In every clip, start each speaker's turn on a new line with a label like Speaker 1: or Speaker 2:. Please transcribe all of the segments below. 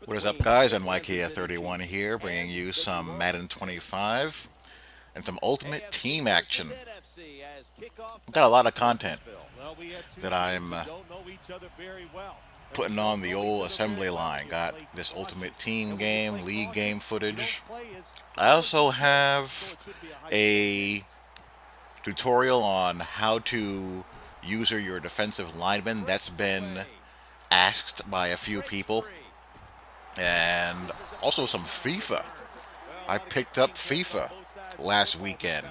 Speaker 1: What is up, guys? NYK31 here, bringing you some Madden 25 and some Ultimate Team action. Got a lot of content that I'm putting on the old assembly line. Got this Ultimate Team game, league game footage. I also have a tutorial on how to user your defensive lineman that's been asked by a few people, and also some FIFA. I picked up FIFA last weekend,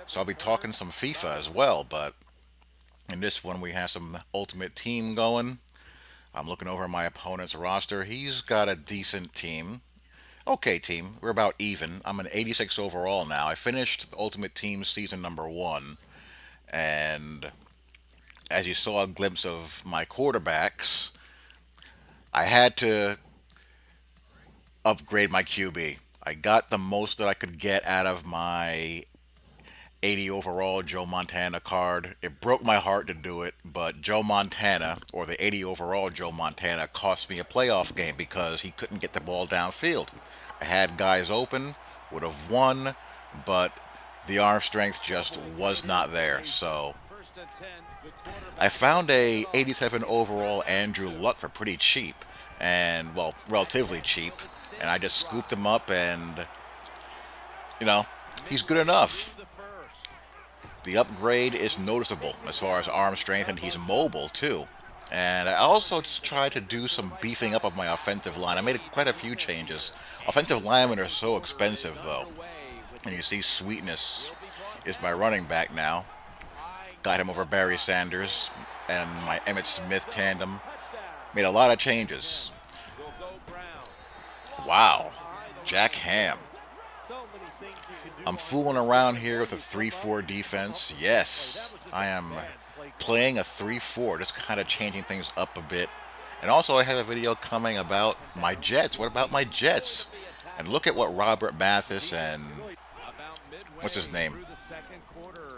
Speaker 1: so I'll be talking some FIFA as well. But in this one, we have some Ultimate Team going. I'm looking over my opponent's roster. He's got a decent team. Okay, team. We're about even. I'm an 86 overall now. I finished Ultimate Team season number 1, and as you saw a glimpse of my quarterbacks, I had to upgrade my QB. I got the most that I could get out of my 80 overall Joe Montana card. It broke my heart to do it, but Joe Montana, or the 80 overall Joe Montana, cost me a playoff game because he couldn't get the ball downfield. I had guys open, would have won, but the arm strength just was not there. So I found a 87 overall Andrew Luck for pretty cheap, and well, relatively cheap, and I just scooped him up, and you know, he's good enough. The upgrade is noticeable as far as arm strength, and he's mobile too. And I also just tried to do some beefing up of my offensive line. I made quite a few changes. Offensive linemen are so expensive, though. And you see Sweetness is my running back now. Got him over Barry Sanders and my Emmett Smith tandem. Made a lot of changes. Wow. Jack Ham. I'm fooling around here with a 3-4 defense. Yes, I am playing a 3-4, just kind of changing things up a bit. And also, I have a video coming about my Jets. What about my Jets? And look at what Robert Mathis and what's his name?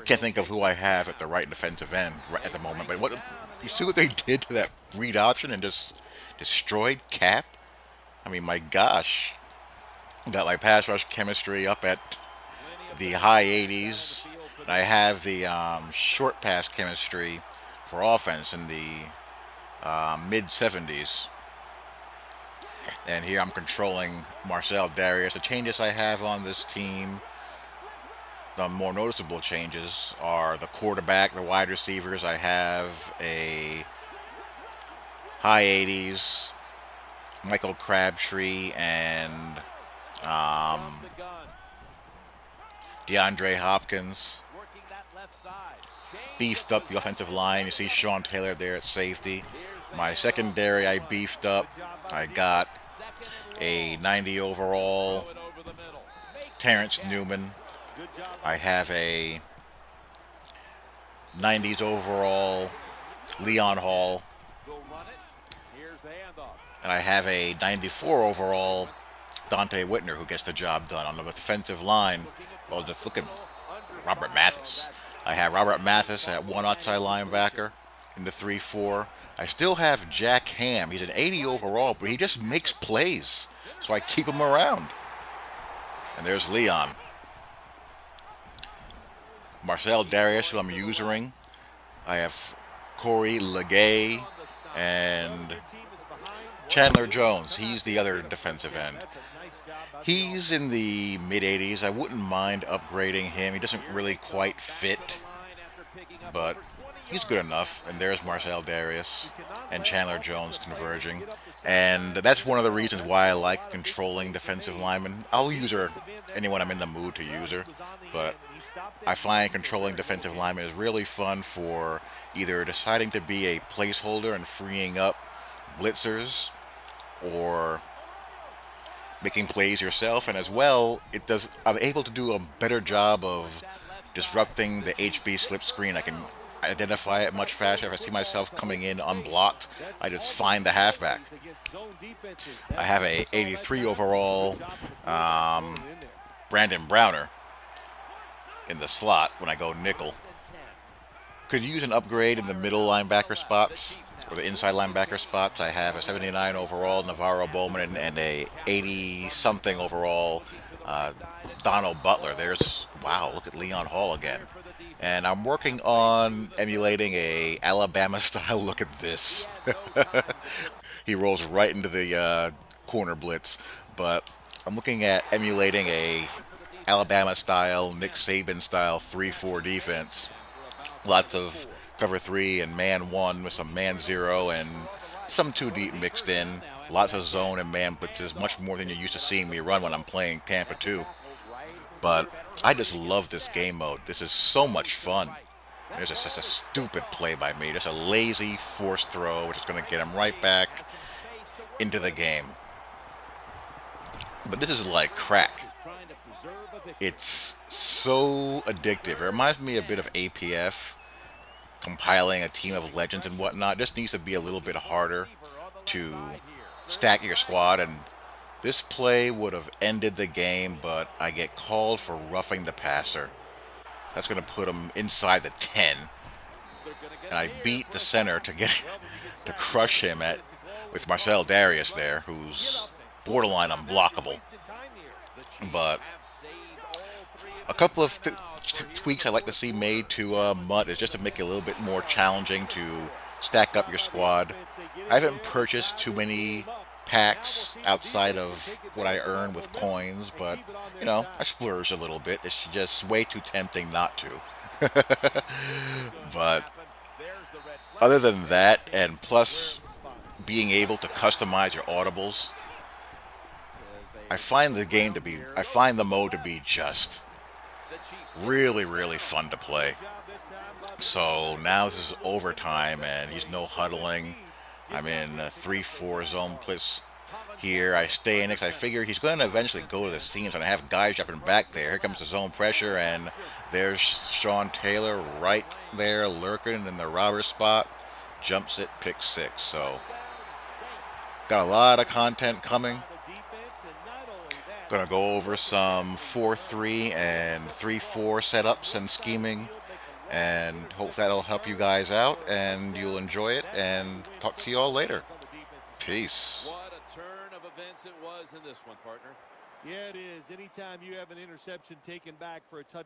Speaker 1: Can't think of who I have at the right defensive end right at the moment. But what you see what they did to that read option and just destroyed Cap? I mean, my gosh. Got my pass rush chemistry up at the high 80s. And I have the short pass chemistry for offense in the mid 70s. And here I'm controlling Marcel Darius. The changes I have on this team, the more noticeable changes are the quarterback, the wide receivers. I have a high 80s Michael Crabtree and DeAndre Hopkins. Beefed up the offensive line. You see Sean Taylor there at safety. My secondary I beefed up. I got a 90 overall Terrence Newman. I have a 90s overall Leon Hall. And I have a 94 overall Dante Whitner, who gets the job done. On the defensive line, well, just look at Robert Mathis. I have Robert Mathis at one outside linebacker in the 3-4. I still have Jack Ham. He's an 80 overall, but he just makes plays, so I keep him around. And there's Leon. Marcel Darius, who I'm using. I have Corey Legay and Chandler Jones. He's the other defensive end. He's in the mid-80s. I wouldn't mind upgrading him. He doesn't really quite fit, but he's good enough. And there's Marcel Darius and Chandler Jones converging. And that's one of the reasons why I like controlling defensive linemen. I'll use her anyone I'm in the mood to use her, but I find controlling defensive linemen is really fun for either deciding to be a placeholder and freeing up blitzers, or making plays yourself. And as well, I'm able to do a better job of disrupting the HB slip screen. I can identify it much faster. If I see myself coming in unblocked, I just find the halfback. I have a 83 overall Brandon Browner in the slot when I go nickel. Could use an upgrade in the middle linebacker spots. or the inside linebacker spots. I have a 79 overall Navarro Bowman and a 80-something overall Donald Butler. There's, wow, look at Leon Hall again. And I'm working on emulating a Alabama style. Look at this. He rolls right into the corner blitz. But I'm looking at emulating a Alabama style, Nick Saban style 3-4 defense. Lots of cover 3 and man 1 with some man 0 and some 2 deep mixed in. Lots of zone and man blitzes, much more than you're used to seeing me run when I'm playing Tampa 2. But I just love this game mode. This is so much fun. There's just a stupid play by me, just a lazy forced throw, which is going to get him right back into the game. But this is like crack. It's so addictive. It reminds me a bit of APF, compiling a team of legends and whatnot. Just needs to be a little bit harder to stack your squad, and this play would have ended the game, but I get called for roughing the passer. That's going to put him inside the 10. And I beat the center to get to crush him with Marcel Darius there, who's borderline unblockable. But a couple of tweaks I'd like to see made to Mutt is just to make it a little bit more challenging to stack up your squad. I haven't purchased too many packs outside of what I earn with coins, but, you know, I splurge a little bit. It's just way too tempting not to. But other than that, and plus being able to customize your audibles, I find the mode to be just really, really fun to play. So now this is overtime, and he's no huddling. I'm in a 3-4 zone blitz here. I stay in it 'cause I figure he's going to eventually go to the seams, and I have guys jumping back there. Here comes the zone pressure, and there's Sean Taylor right there lurking in the robber spot. Jumps it, pick 6. So got a lot of content coming. Going to go over some 4-3 and 3-4 setups and scheming, and hope that'll help you guys out and you'll enjoy it, and talk to you all later. Peace.
Speaker 2: What a turn of events it was in this one, partner.
Speaker 3: Yeah, it is. Anytime you have an interception taken back for a touchdown.